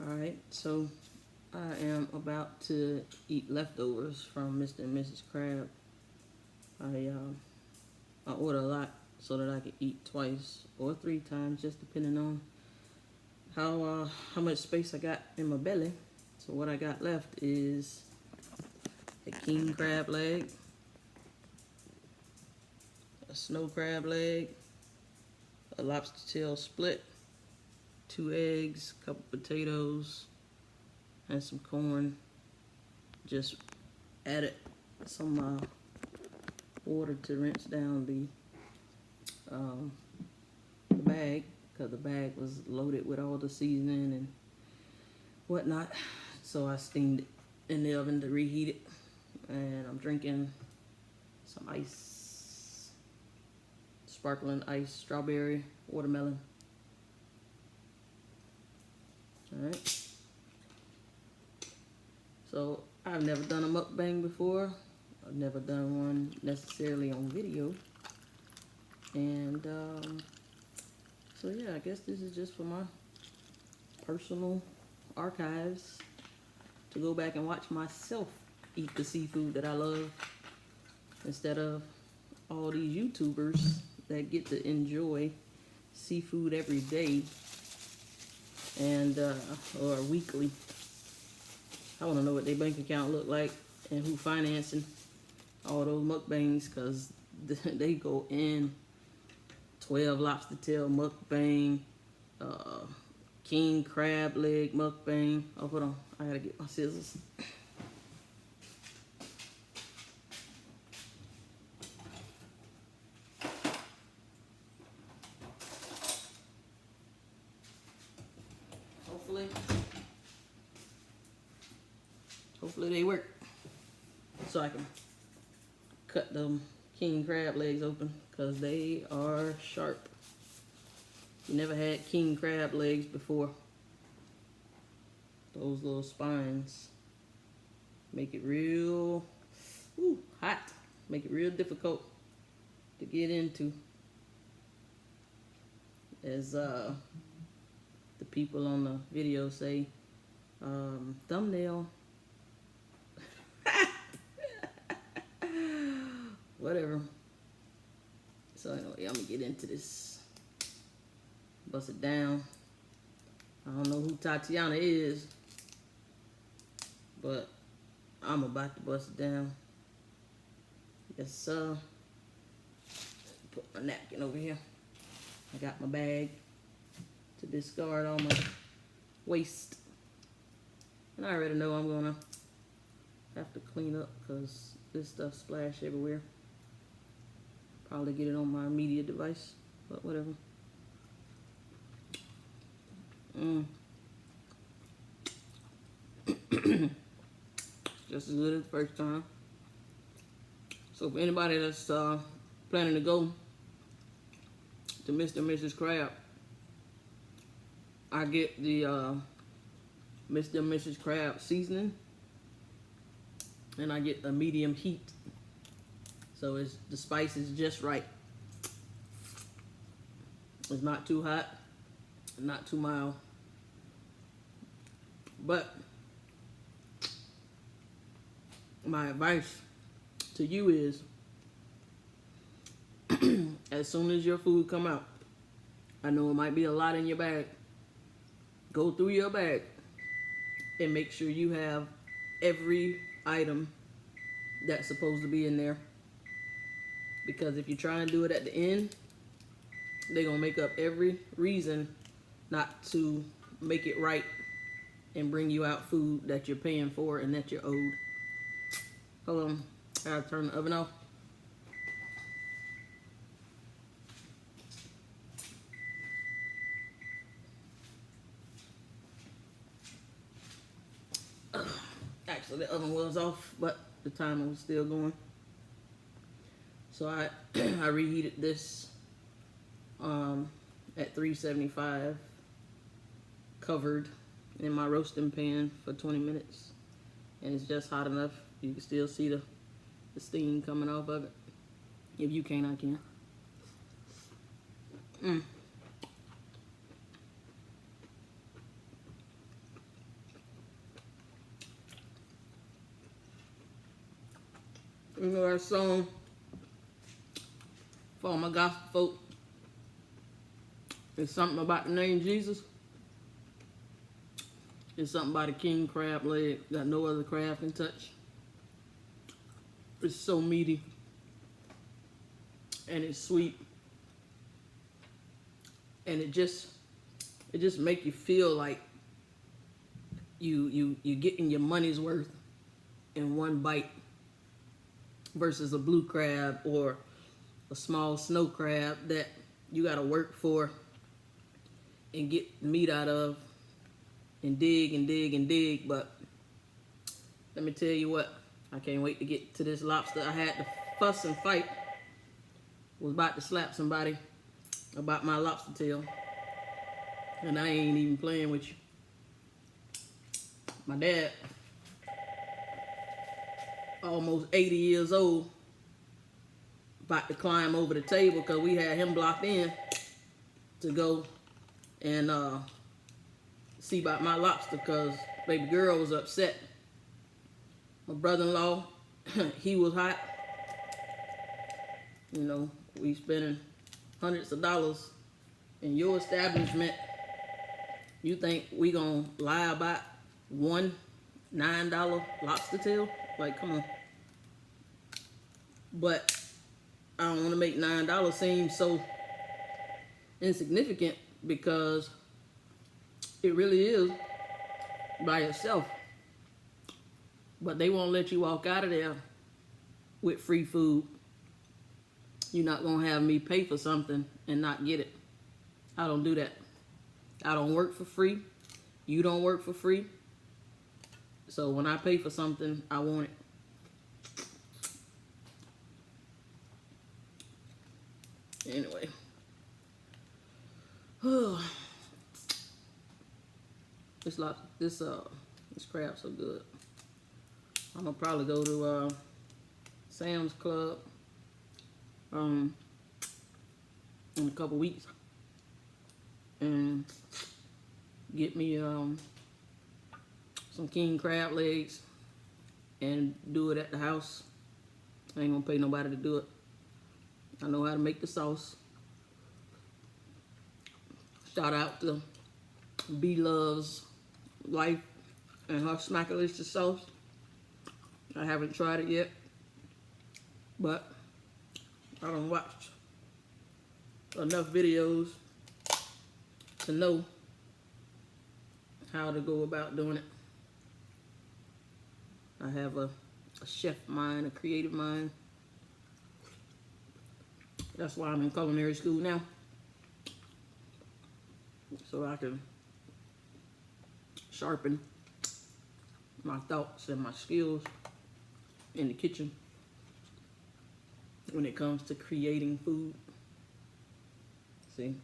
Alright, so I am about to eat leftovers from Mr. and Mrs. Crab. I order a lot so that I can eat twice or 3 times, just depending on how much space I got in my belly. So what I got left is a king crab leg, a snow crab leg, a lobster tail split, 2 eggs, a couple potatoes, and some corn. Just added some water to rinse down the bag, because the bag was loaded with all the seasoning and whatnot. So I steamed it in the oven to reheat it, and I'm drinking some ice, sparkling ice, strawberry, watermelon. Alright, so I've never done a mukbang before. I've never done one necessarily on video, and so yeah, I guess this is just for my personal archives to go back and watch myself eat the seafood that I love, instead of all these YouTubers that get to enjoy seafood every day and or weekly. I want to know what their bank account look like and who financing all those mukbangs, because they go in. 12 lobster tail mukbang, king crab leg mukbang. Oh, hold on, I gotta get my scissors. Hopefully they work, so I can cut them king crab legs open, because they are sharp. You never had king crab legs before, those little spines make it real hot, make it real difficult to get into, as the people on the video say, thumbnail. Whatever. So anyway, I'm gonna get into this. Bust it down. I don't know who Tatiana is, but I'm about to bust it down. Yes, sir. Put my napkin over here. I got my bag to discard all my waste. And I already know I'm gonna have to clean up, because this stuff splashed everywhere. Probably get it on my media device, but whatever. Just as good as the first time. So for anybody that's planning to go to Mr. and Mrs. Crab, I get the Mr. and Mrs. Crab seasoning, and I get a medium heat. So the spice is just right. It's not too hot, not too mild. But my advice to you is, as soon as your food come out, I know it might be a lot in your bag, go through your bag and make sure you have every item that's supposed to be in there. Because if you try and do it at the end, they're going to make up every reason not to make it right and bring you out food that you're paying for and that you're owed. Hold on, I gotta turn the oven off. Actually, the oven was off, but the timer was still going. So I I reheated this at 375, covered in my roasting pan for 20 minutes, and it's just hot enough. You can still see the steam coming off of it. If you can't, I can. You know that song for all my gospel folk? It's something about the name Jesus. It's something about a king crab leg that no other crab can touch. It's so meaty. And it's sweet. And it just make you feel like you're getting your money's worth in one bite versus a blue crab or a small snow crab that you gotta work for and get meat out of and dig and dig and dig. But let me tell you what, I can't wait to get to this lobster. I had to fuss and fight. Was about to slap somebody about my lobster tail. And I ain't even playing with you. My dad, almost 80 years old, about to climb over the table because we had him blocked in to go and see about my lobster because baby girl was upset. My brother-in-law, he was hot. You know, we spending hundreds of dollars in your establishment. You think we gonna lie about one $9 lobster tail? Like, come on. But I don't want to make $9 seem so insignificant because it really is by itself. But they won't let you walk out of there with free food. You're not gonna have me pay for something and not get it. I don't do that. I don't work for free. You don't work for free. So when I pay for something, I want it. Anyway. This crab's so good. I'm gonna probably go to Sam's Club in a couple weeks and get me some king crab legs and do it at the house. I ain't gonna pay nobody to do it. I know how to make the sauce. Shout out to B Love's Life and her Smackalicious sauce. I haven't tried it yet, but I don't watch enough videos to know how to go about doing it. I have a chef mind, a creative mind. That's why I'm in culinary school now. So I can sharpen my thoughts and my skills in the kitchen when it comes to creating food. See,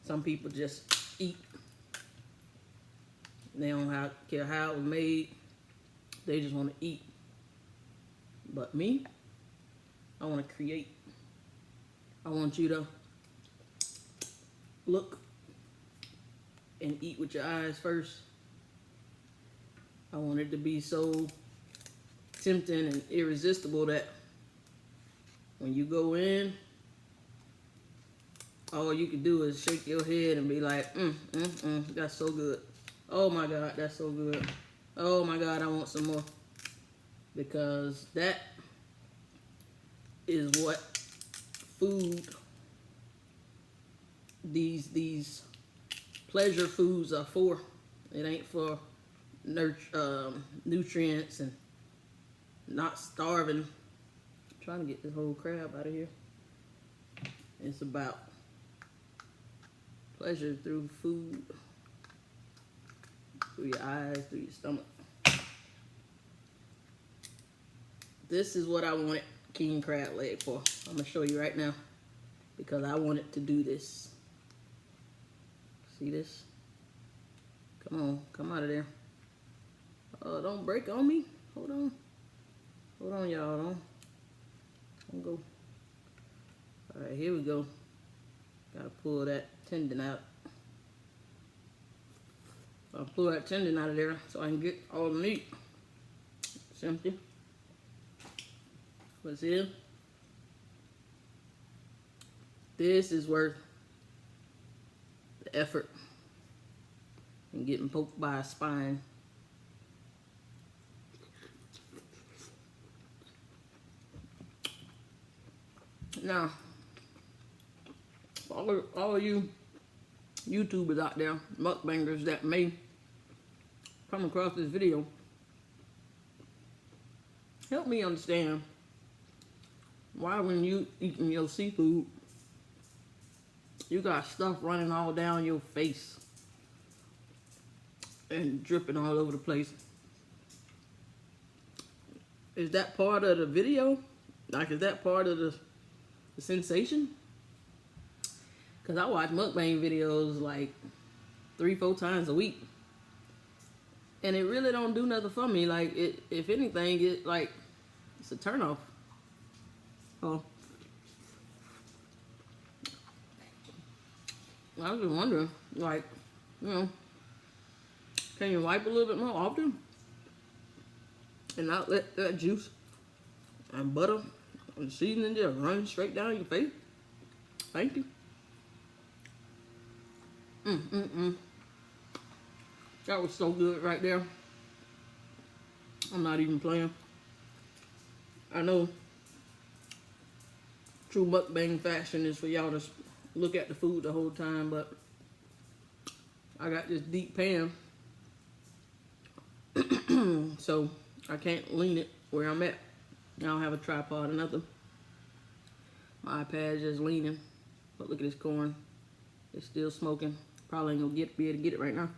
some people just eat. They don't care how it was made. They just want to eat. But me, I want to create. I want you to look and eat with your eyes first. I want it to be so tempting and irresistible that when you go in, all you can do is shake your head and be like, that's so good. Oh my God, that's so good. Oh my God, I want some more. Because that is what food, these pleasure foods are for. It ain't for nutrients and not starving. I'm trying to get this whole crab out of here. It's about pleasure through food, through your eyes, through your stomach. This is what I wanted king crab leg for. I'm gonna show you right now because I wanted to do this. See this? Come on, come out of there. Oh, don't break on me. Hold on. Hold on, y'all. Don't go. All right, here we go. Gotta pull that tendon out. I'll pull that tendon out of there so I can get all the meat. It's empty. But see, this is worth the effort and getting poked by a spine. Now, all of you YouTubers out there, mukbangers that may come across this video, help me understand why when you eating your seafood, you got stuff running all down your face and dripping all over the place. Is that part of the video? Like, is that part of the sensation? Because I watch mukbang videos like 3-4 times a week, and it really don't do nothing for me. Like, if anything, it's a turnoff. Oh, I was just wondering, like, can you wipe a little bit more often and not let that juice and butter and seasoning just run straight down your face? Thank you. That was so good right there. I'm not even playing. I know true mukbang fashion is for y'all to look at the food the whole time, but I got this deep pan, so I can't lean it where I'm at. I don't have a tripod or nothing. My iPad's just leaning. But look at this corn. It's still smoking. Probably ain't gonna be able to get it right now.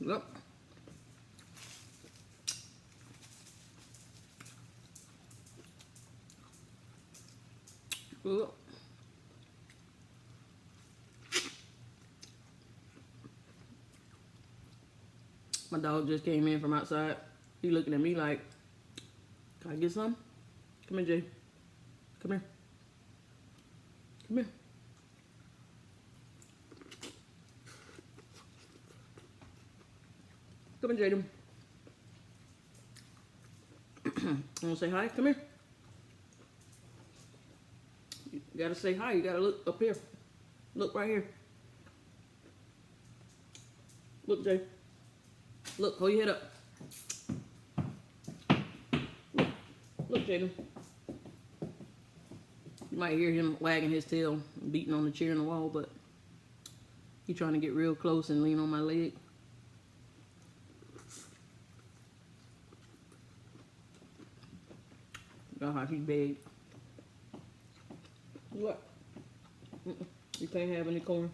Yep. Look. My dog just came in from outside. He looking at me like, can I get some? Come here, Jay. Come here. Come here. Come here, Jaden. You wanna say hi? Come here. You gotta say hi. You gotta look up here. Look right here. Look, Jay. Look, hold your head up. Look, Jaden. You might hear him wagging his tail, beating on the chair in the wall, but he's trying to get real close and lean on my leg. God, he's big. What? You can't have any corn.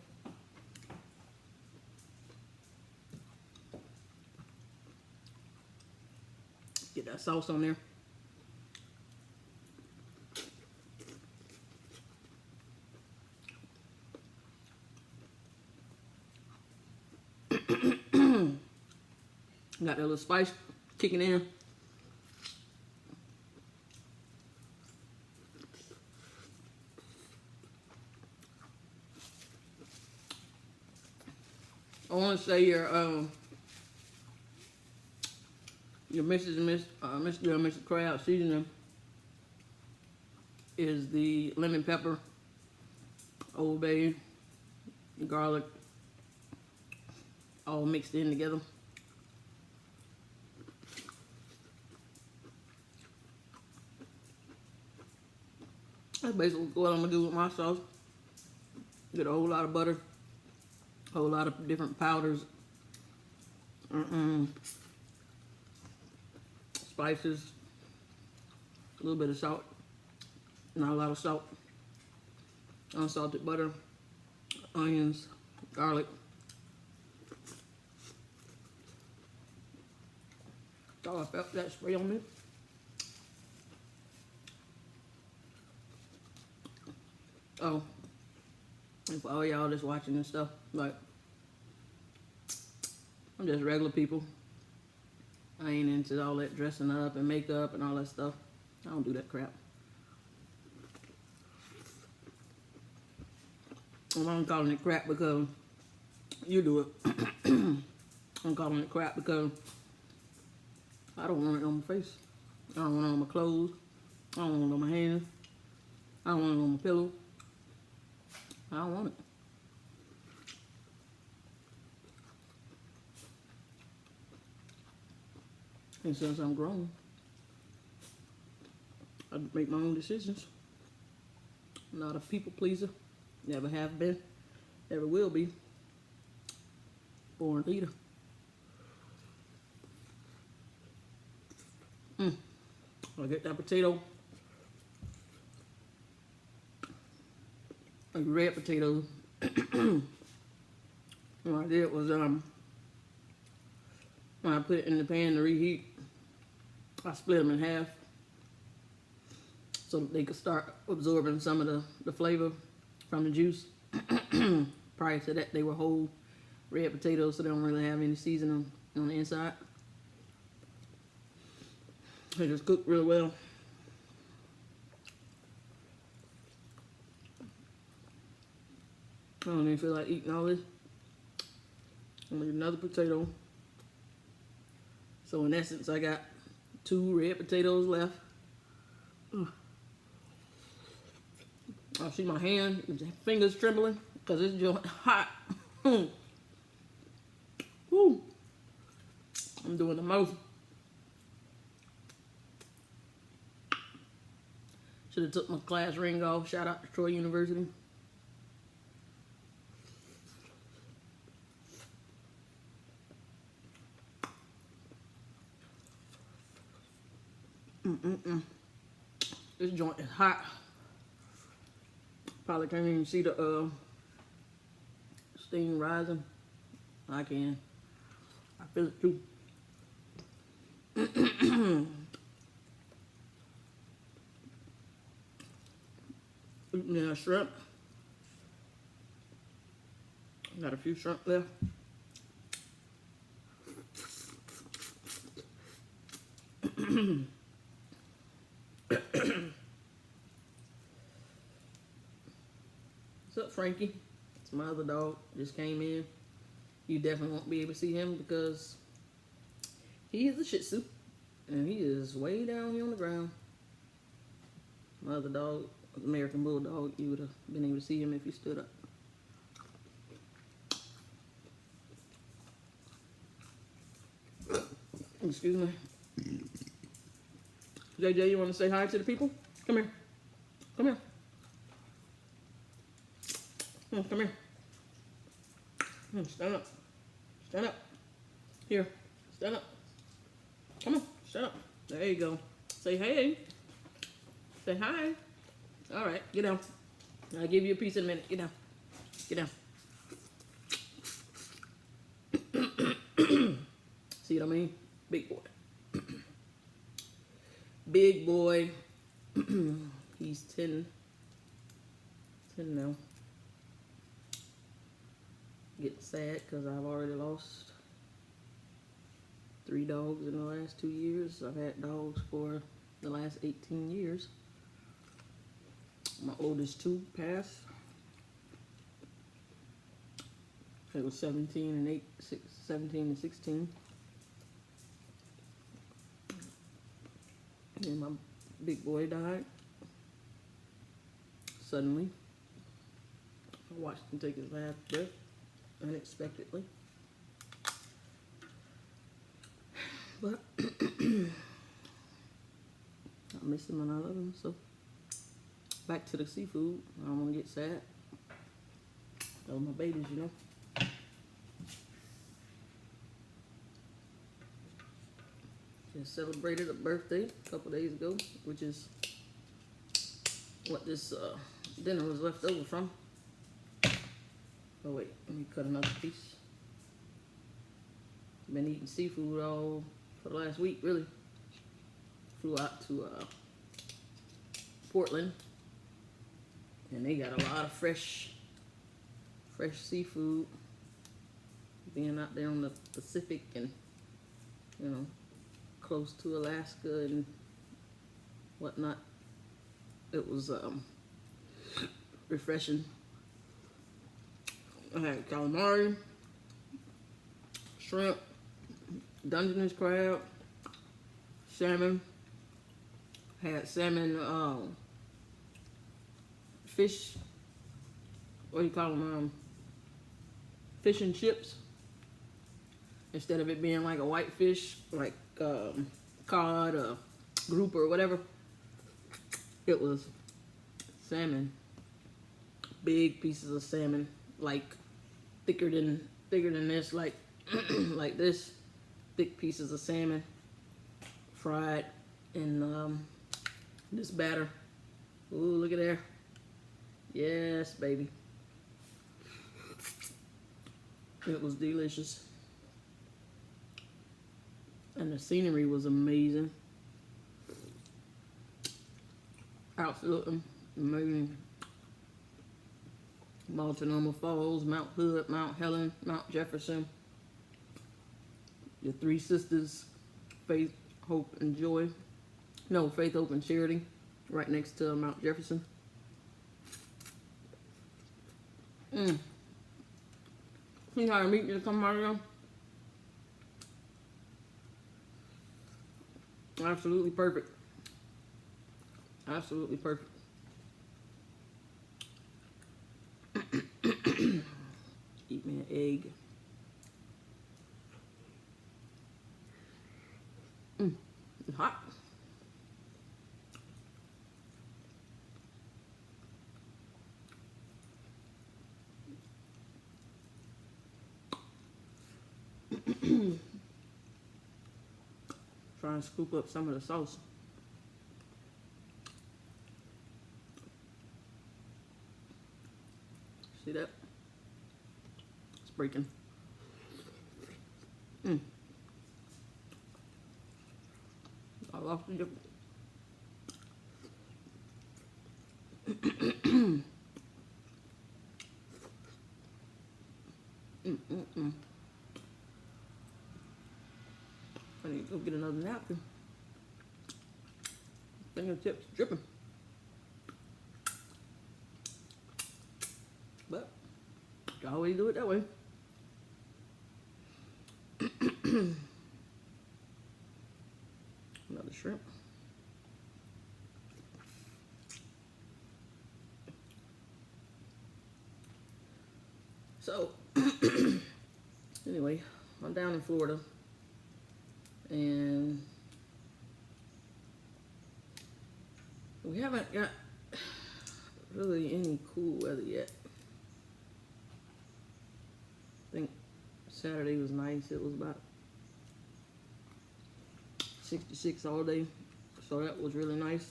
Get that sauce on there. Got that little spice kicking in. I want to say your Mrs. and Mr. and Mrs. Crab seasoning is the lemon pepper, Old Bay, garlic, all mixed in together. That's basically what I'm gonna do with my sauce. Get a whole lot of butter, a whole lot of different powders, spices, a little bit of salt, not a lot of salt, unsalted butter, onions, garlic. Oh, I felt that spray on me. Oh, and for all y'all that's watching and stuff, like, I'm just regular people. I ain't into all that dressing up and makeup and all that stuff. I don't do that crap. I'm calling it crap because you do it. I'm calling it crap because I don't want it on my face. I don't want it on my clothes. I don't want it on my hands. I don't want it on my pillow. I don't want it. And since I'm grown, I make my own decisions. I'm not a people pleaser. Never have been. Never will be. Born leader. I get that potato. Like red potatoes. What I did was when I put it in the pan to reheat, I split them in half so that they could start absorbing some of the flavor from the juice. Prior to that, they were whole red potatoes, so they don't really have any seasoning on the inside. They just cook really well. I don't even feel like eating all this. I'm gonna eat another potato. So in essence, I got 2 red potatoes left. I see my hand, fingers trembling because it's just hot. Woo. I'm doing the most. Should have took my class ring off. Shout out to Troy University. This joint is hot. Probably can't even see the steam rising. I can. I feel it too. Eating shrimp. Got a few shrimp left. What's up, Frankie? It's my other dog. Just came in. You definitely won't be able to see him because he is a Shih Tzu. And he is way down here on the ground. My other dog, American Bulldog, you would have been able to see him if he stood up. Excuse me. JJ, you want to say hi to the people? Come here. Come here. Come here. Stand up. Stand up. Here. Stand up. Come on. Stand up. There you go. Say hey. Say hi. All right. Get down. I'll give you a piece in a minute. Get down. Get down. See what I mean? Big boy. Big boy. He's 10 now. Getting sad because I've already lost 3 dogs in the last 2 years. I've had dogs for the last 18 years. My oldest 2 passed. It was 17 and 16. And my big boy died suddenly. I watched him take his last breath unexpectedly. But I miss him and I love him. So back to the seafood. I don't want to get sad. Those are my babies, you know. Just celebrated a birthday a couple days ago, which is what this dinner was left over from. Oh wait, let me cut another piece. Been eating seafood all for the last week, really. Flew out to Portland, and they got a lot of fresh seafood. Being out there on the Pacific and, you know, close to Alaska and whatnot, it was refreshing. I had calamari, shrimp, Dungeness crab, salmon, had salmon, fish, what do you call them, fish and chips. Instead of it being like a white fish, like cod or grouper or whatever, it was salmon. Big pieces of salmon, like thicker than this, like like this, thick pieces of salmon, fried in this batter. Ooh, look at there. Yes, baby. It was delicious. And the scenery was amazing. Absolutely amazing. Multnomah Falls, Mount Hood, Mount Helen, Mount Jefferson. The Three Sisters, Faith, Hope, and Joy. No, Faith, Hope, and Charity, right next to Mount Jefferson. See how the meat just come out of there? Absolutely perfect. Absolutely perfect. Eat me an egg. It's hot. Try and scoop up some of the sauce. See that? It's breaking. I lost the dip. I need to go get another napkin. Fingertips dripping. But I always do it that way. Another shrimp. So, anyway, I'm down in Florida, and we haven't got really any cool weather yet. I think Saturday was nice. It was about 66 all day, so that was really nice.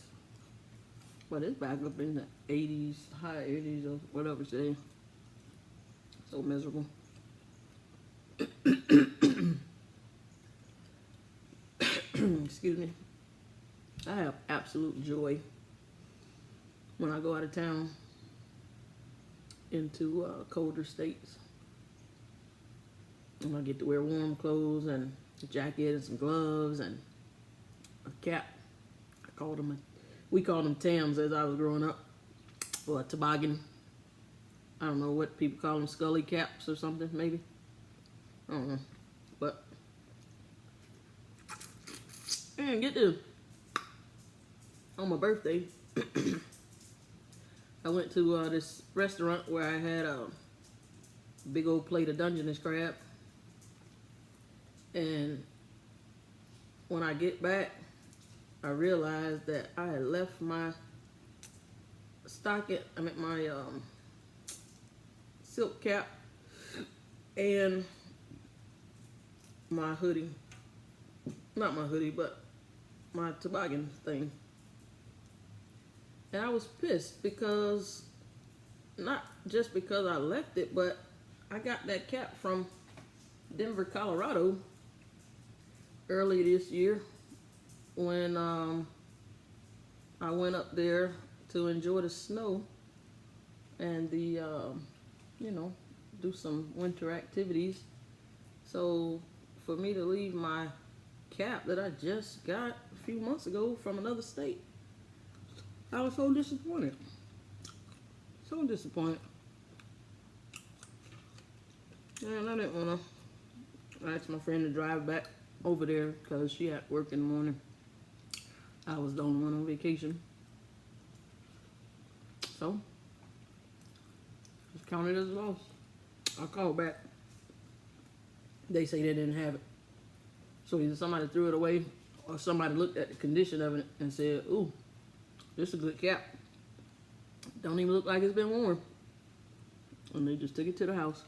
But it's back up in the 80s, high 80s or whatever today. So miserable. Excuse me. I have absolute joy when I go out of town into colder states. And I get to wear warm clothes and a jacket and some gloves and a cap. We called them Tams as I was growing up, or a toboggan. I don't know what people call them, scully caps or something, maybe. I don't know. But, get this. On my birthday, I went to this restaurant where I had a big old plate of Dungeness crab. And when I get back, I realized that I had left my my silk cap and my hoodie. Not my hoodie, but my toboggan thing. And I was pissed because, not just because I left it, but I got that cap from Denver, Colorado early this year when I went up there to enjoy the snow and the, do some winter activities. So for me to leave my cap that I just got a few months ago from another state, I was so disappointed. So disappointed. And I didn't want to ask my friend to drive back over there because she had work in the morning. I was the only one on vacation. So, just count it as a loss. I called back. They say they didn't have it. So either somebody threw it away or somebody looked at the condition of it and said, ooh, this is a good cap. Don't even look like it's been worn. And they just took it to the house.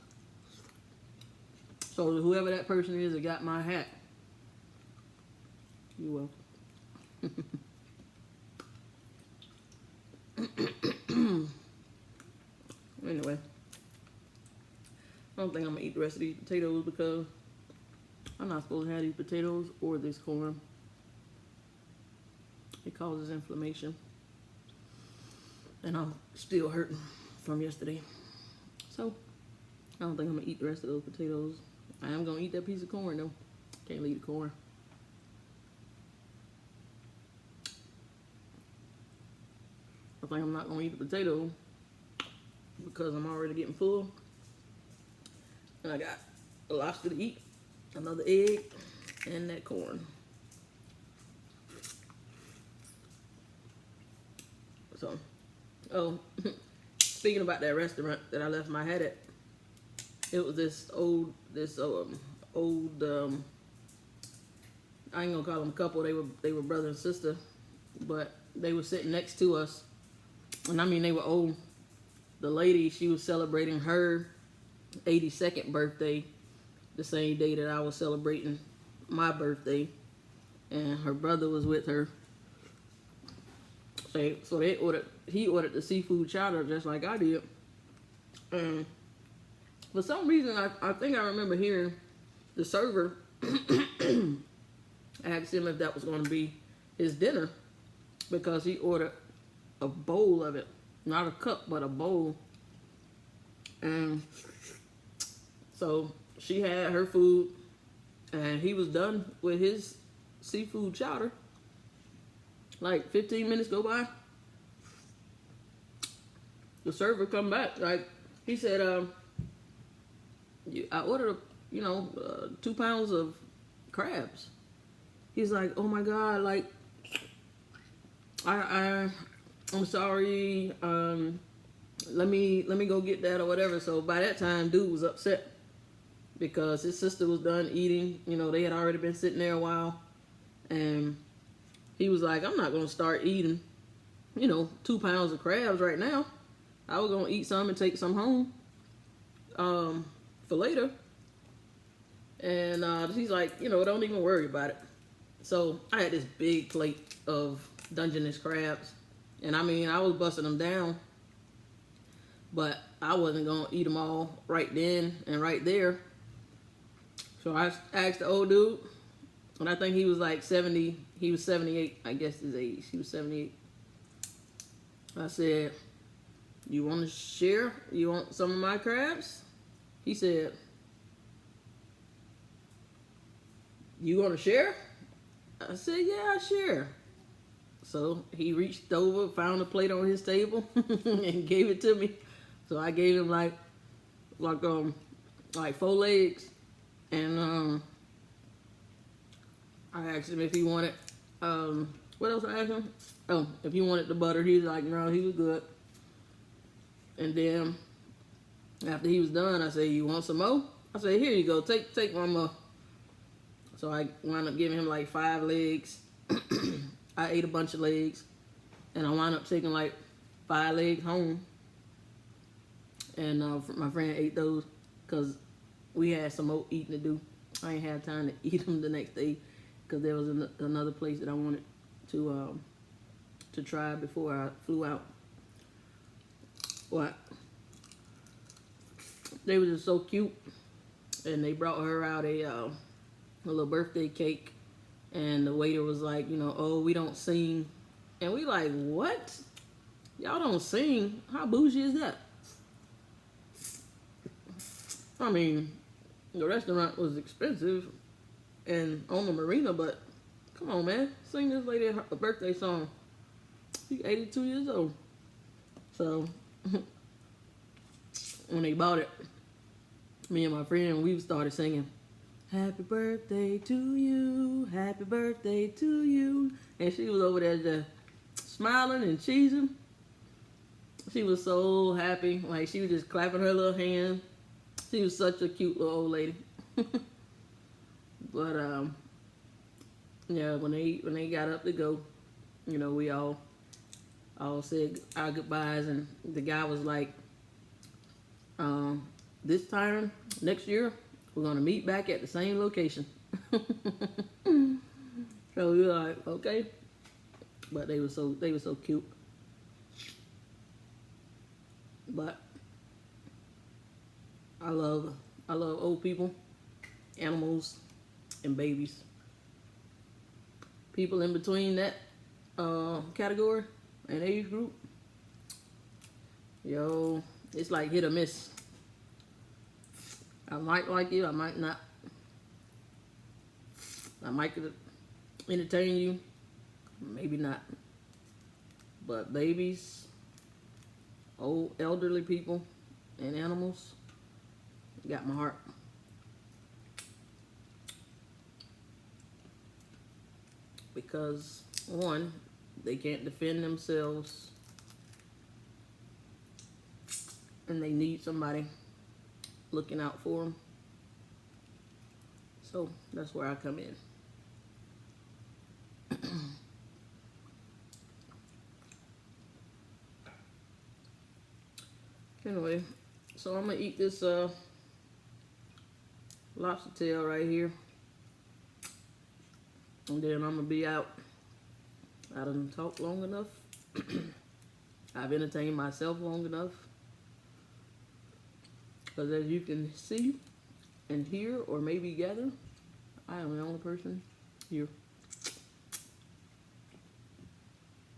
So whoever that person is that got my hat, you're welcome. Anyway, I don't think I'm gonna eat the rest of these potatoes because I'm not supposed to have these potatoes or this corn. It causes inflammation. And I'm still hurting from yesterday. So, I don't think I'm gonna eat the rest of those potatoes. I am gonna eat that piece of corn though. Can't leave the corn. I think I'm not gonna eat the potato because I'm already getting full. And I got a lobster to eat, another egg, and that corn. So, oh, speaking about that restaurant that I left my hat at, it was this old, I ain't gonna call them a couple. They were brother and sister, but they were sitting next to us, and I mean they were old. The lady, she was celebrating her 82nd birthday, the same day that I was celebrating my birthday, and her brother was with her. So he ordered the seafood chowder just like I did. And for some reason, I think I remember hearing the server asked him if that was going to be his dinner because he ordered a bowl of it. Not a cup, but a bowl. And so she had her food, and he was done with his seafood chowder. Like 15 minutes go by. The server come back. Like he said, I ordered, 2 pounds of crabs. He's like, oh my God, like, I'm sorry. Let me go get that or whatever. So by that time, dude was upset because his sister was done eating. They had already been sitting there a while, and he was like, I'm not gonna start eating, 2 pounds of crabs right now. I was gonna eat some and take some home for later. And he's like, don't even worry about it. So I had this big plate of Dungeness crabs. And I mean, I was busting them down. But I wasn't going to eat them all right then and right there. So I asked the old dude. And I think he was like 70. He was 78, I guess his age. He was 78. I said, you want to share? You want some of my crabs? He said, you want to share? I said, yeah, I share. So he reached over, found a plate on his table, and gave it to me. So I gave him like 4 legs, and I asked him if he wanted. What else I asked him? Oh, if he wanted the butter. He was like, no, he was good. And then after he was done, I said, you want some more? I said, here you go, take one more. So I wound up giving him like 5 legs. I ate a bunch of legs, and I wound up taking like 5 legs home. And my friend ate those because we had some more eating to do. I ain't had time to eat them the next day because there was another place that I wanted to try before I flew out. But they were just so cute, and they brought her out a little birthday cake, and the waiter was like, oh, we don't sing. And we like, what? Y'all don't sing? How bougie is that? I mean, the restaurant was expensive and on the marina, but come on, man, sing this lady a birthday song. She's 82 years old. So when they bought it, me and my friend, we started singing. happy birthday to you, happy birthday to you. And she was over there just smiling and cheesing. She was so happy. Like, she was just clapping her little hand. She was such a cute little old lady. But, yeah, when they got up to go, you know, we all said our goodbyes, and the guy was like, this time next year we're gonna meet back at the same location. So we were like, okay. But they were so cute. But I love old people, animals, and babies. People in between that category and age group, yo, it's like hit or miss. I might like you, I might not. I might entertain you, maybe not. But babies, old elderly people, and animals got my heart. Because one, they can't defend themselves, and they need somebody looking out for them. So that's where I come in. Anyway, so I'm gonna eat this lobster tail right here, and then I'm gonna be out. I done talked long enough. I've entertained myself long enough. Because as you can see and hear, or maybe gather, I am the only person here.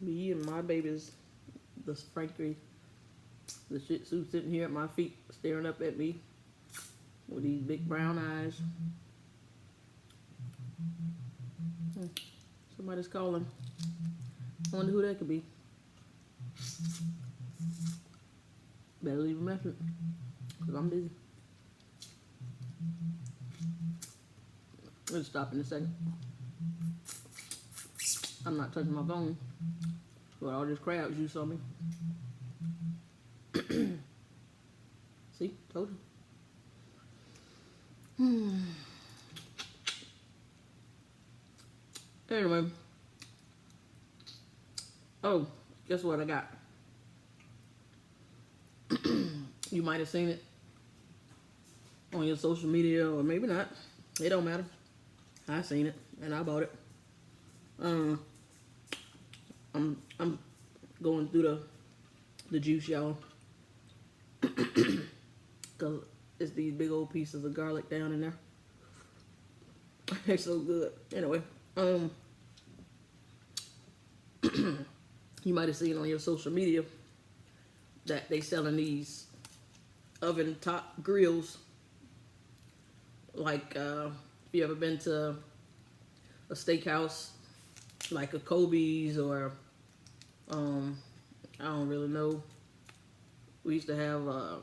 Me and my babies, the Frankie, the Shih Tzu, sitting here at my feet, staring up at me with these big brown eyes. Somebody's calling. I wonder who that could be. Better leave a message, because I'm busy. We'll stop in a second. I'm not touching my phone. But all this crab juice on me. See? Told you. Anyway. Oh, guess what I got? You might have seen it on your social media, or maybe not. It don't matter. I seen it and I bought it. I'm going through the juice, y'all, because it's these big old pieces of garlic down in there. They're so good. Anyway, you might have seen on your social media that they selling these oven top grills. Like, if you ever been to a steakhouse, like a Kobe's, or I don't really know. We used to have a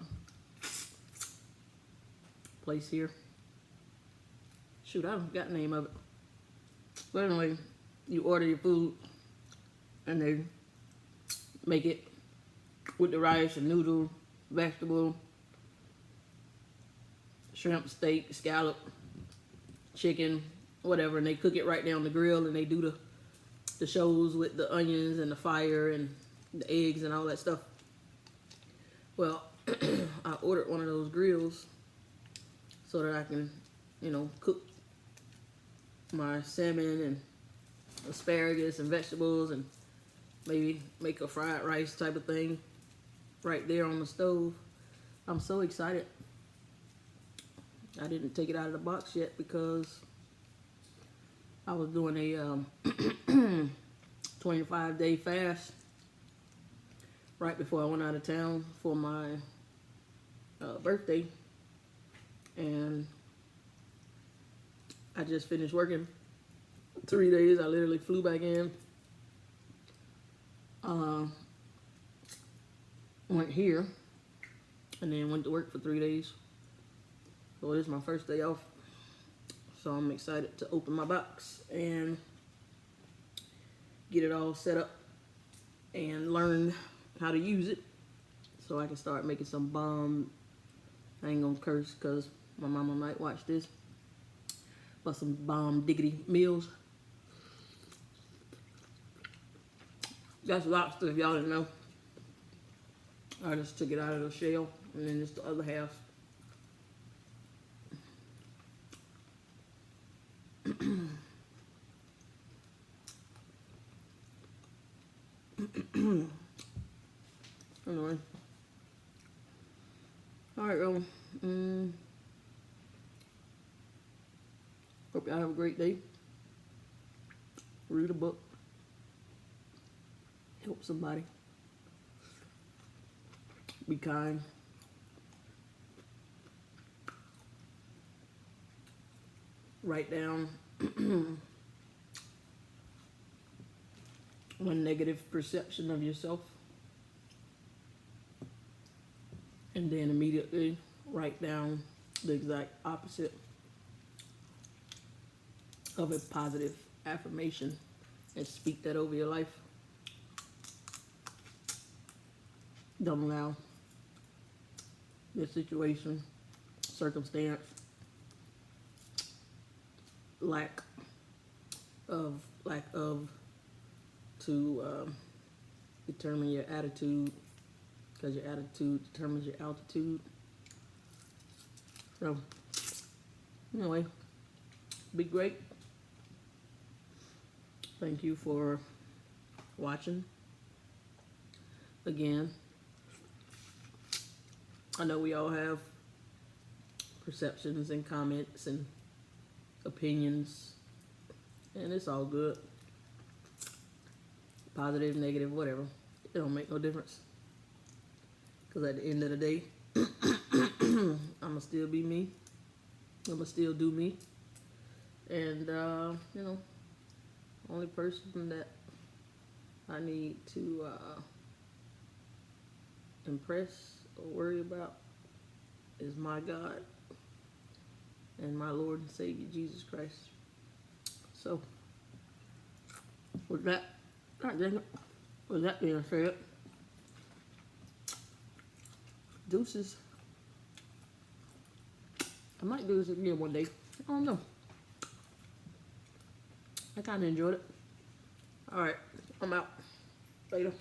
place here. Shoot, I don't got the name of it. But anyway, you order your food and they make it with the rice and noodle, vegetable, shrimp, steak, scallop, chicken, whatever, and they cook it right there on the grill, and they do the shows with the onions and the fire and the eggs and all that stuff. Well, I ordered one of those grills so that I can, you know, cook my salmon and asparagus and vegetables, and maybe make a fried rice type of thing right there on the stove. I'm so excited. I didn't take it out of the box yet because I was doing a 25-day fast right before I went out of town for my birthday, and I just finished working 3 days. I literally flew back in, went here, and then went to work for 3 days. So this is my first day off, So I'm excited to open my box and get it all set up and learn how to use it so I can start making some bomb. I ain't gonna curse because my mama might watch this, but some bomb diggity meals. That's lobster, if y'all didn't know. I just took it out of the shell, and then just the other half. Anyway. Alright, y'all. Hope y'all have a great day. Read a book. Help somebody. Be kind. Write down one negative perception of yourself, and then immediately write down the exact opposite of a positive affirmation and speak that over your life. Don't allow this situation, circumstance, lack of to determine your attitude, because your attitude determines your altitude. So anyway, be great. Thank you for watching again. I know we all have perceptions and comments and opinions, and it's all good. Positive, negative, whatever. It don't make no difference. Because at the end of the day, I'ma still be me. I'ma still do me. And, you know, only person that I need to impress or worry about is my God and my Lord and Savior Jesus Christ. So with that, God dang it, with that being said, deuces. I might do this again one day. I don't know. I kind of enjoyed it. All right, I'm out. Later.